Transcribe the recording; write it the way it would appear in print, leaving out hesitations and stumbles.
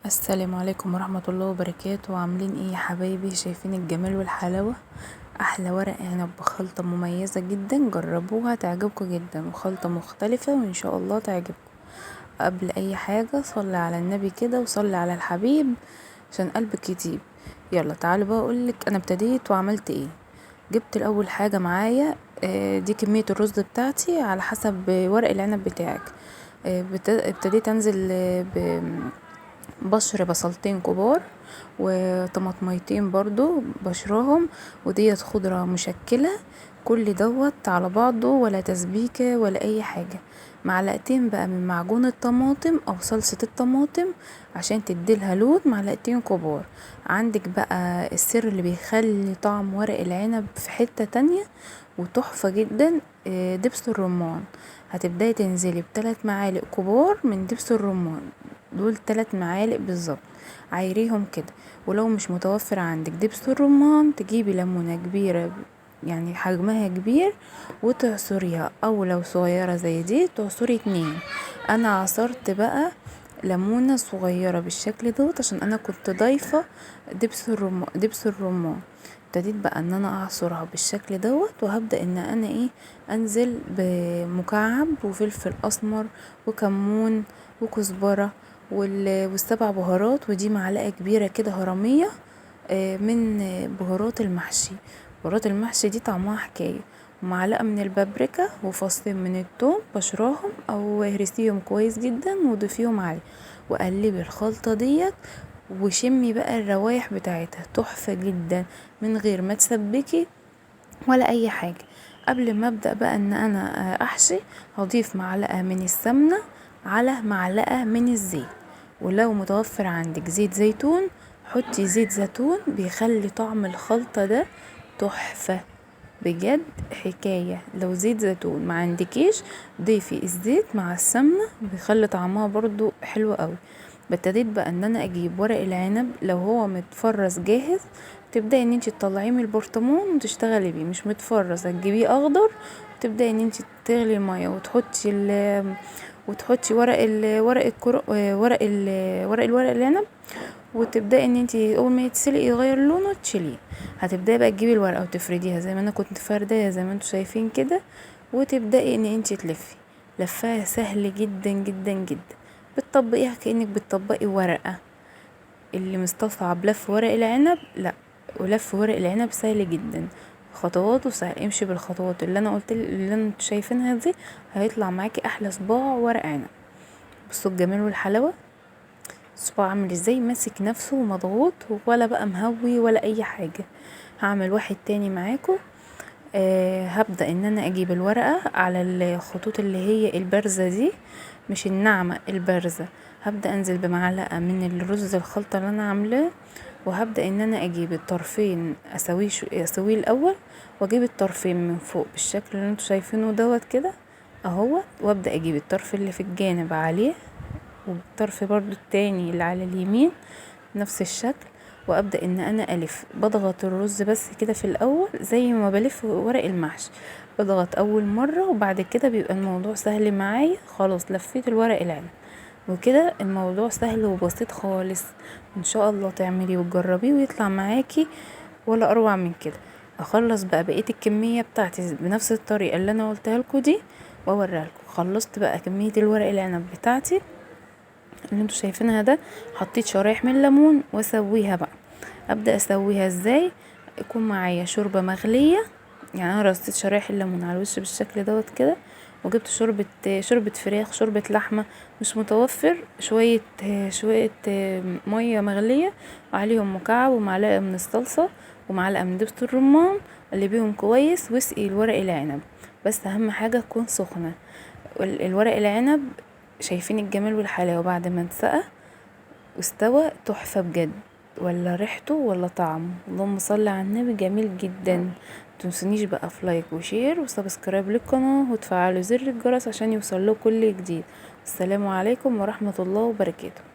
السلام عليكم ورحمة الله وبركاته. عاملين ايه يا حبايبي؟ شايفين الجمال والحلاوة؟ احلى ورق عنب بخلطة مميزة جدا، جربوها تعجبكم جدا، وخلطة مختلفة وان شاء الله تعجبكم. قبل اي حاجة صلي على النبي كده وصلي على الحبيب عشان قلبك يطيب. يلا تعالوا بقى اقولك انا ابتديت وعملت ايه. جبت الاول حاجة معايا دي كمية الرز بتاعتي على حسب ورق العنب بتاعك. ابتديت انزل بشر بصلتين كبار وطماطميتين برضو بشراهم، وديت خضرة مشكلة. كل دوت على بعضه ولا تسبيكة ولا اي حاجة. معلقتين بقى من معجون الطماطم او صلصة الطماطم عشان تديلها لون، معلقتين كبار. عندك بقى السر اللي بيخلي طعم ورق العنب في حتة تانية وتحفة جدا، دبس الرمان. هتبداي تنزلي ب3 معالق كبار من دبس الرمان، دول 3 معالق بالظبط. عايريهم كده. ولو مش متوفر عندك دبس الرمان تجيبي ليمونه كبيره، يعني حجمها كبير، وتعصريها، او لو صغيره زي دي تعصري 2. انا عصرت بقى ليمونه صغيره بالشكل دوت عشان انا كنت ضايفه دبس الرمان. ابتديت بقى ان انا اعصرها بالشكل دوت، وهبدا ان انا انزل بمكعب وفلفل اسمر وكمون وكزبره والسبع بهارات، ودي معلقه كبيره كده هرميه من بهارات المحشي. بهارات المحشي دي طعمها حكايه. ومعلقه من البابريكا وفصين من الثوم بشراهم او هرسيهم كويس جدا وضيفيهم عليه، وقلبي الخلطه ديت وشمي بقى الروايح بتاعتها تحفه جدا من غير ما تسبكي ولا اي حاجه. قبل ما ابدا بقى ان انا احشي، هضيف معلقه من السمنه على معلقه من الزيت. ولو متوفر عندك زيت زيتون حطي زيت زيتون، بيخلي طعم الخلطه ده تحفه بجد حكايه. لو زيت زيتون ما عندكيش ضيفي الزيت مع السمنه، بيخلي طعمها برضو حلو قوي. ابتديت بقى ان انا اجيب ورق العنب لو هو متفرز جاهز، تبداي ان انت تطلعيه من البرطمان وتشتغلي بيه. مش متفرز هتجيبيه اخضر، وتبداي ان انت تغلي الميه وتحطي ورق العنب، وتبداي ان انت اول ما يتسلق يغير لونه تشيليه. هتبداي بقى تجيبي الورقه وتفرديها زي ما انا كنت فرداها زي ما انتوا شايفين كده، وتبداي ان انت تلفي. لفها سهل جدا جدا جدا، بتطبقيها كأنك بتطبقي ورقة. اللي مستصعب لف ورق العنب لا، ولف ورق العنب سهل جدا، خطواته سهل. امشي بالخطوات اللي انتوا شايفينها دي، هيطلع معاكي احلى صباع ورق عنب. بصوا الجمال والحلاوة، الصباع عامل ازاي ماسك نفسه ومضغوط، ولا بقى مهوي ولا اي حاجة. هعمل واحد تاني معاكم. هبدأ ان انا اجيب الورقة على الخطوط اللي هي البارزة دي، مش الناعمة، البارزة. هبدأ انزل بمعلقة من الرز الخلطة اللي انا عاملاه، وهبدأ ان انا اجيب الطرفين اسويه الاول، واجيب الطرفين من فوق بالشكل اللي انتوا شايفينه دوت كده اهو. وابدأ اجيب الطرف اللي في الجانب عليه، والطرف برضو التاني اللي على اليمين نفس الشكل. وابدا ان انا الف، بضغط الرز بس كده في الاول زي ما بلف ورق المحشي. بضغط اول مره، وبعد كده بيبقى الموضوع سهل معايا. خلاص لفيت الورق العنب، وكده الموضوع سهل وبسيط خالص. ان شاء الله تعمليه وتجربيه ويطلع معاكي ولا اروع من كده. اخلص بقى بقيه الكميه بتاعتي بنفس الطريقه اللي انا قلتها لكم دي واوريها لكم. خلصت بقى كميه الورق العنب بتاعتي اللي انتوا شايفينها ده، حطيت شرايح من الليمون واسويها بقى. ابدا اسويها ازاي؟ يكون معايا شوربه مغليه، يعني انا رصيت شرايح الليمون على الوش بالشكل دوت كده، وجبت شوربه فراخ، شوربه لحمه. مش متوفر شويه ميه مغليه، وعليهم مكعب ومعلقه من الصلصه ومعلقه من دبس الرمان. قلبيهم كويس واسقي الورق العنب، بس اهم حاجه تكون سخنه. الورق العنب شايفين الجمال والحلاوه بعد ما اتسقى واستوى تحفه بجد، ولا ريحته ولا طعمه. اللهم صل على النبي، جميل جدا. متنسونيش بقى في لايك وشير وسبسكرايب للقناه وتفعلوا زر الجرس عشان يوصلكوا كل جديد. السلام عليكم ورحمه الله وبركاته.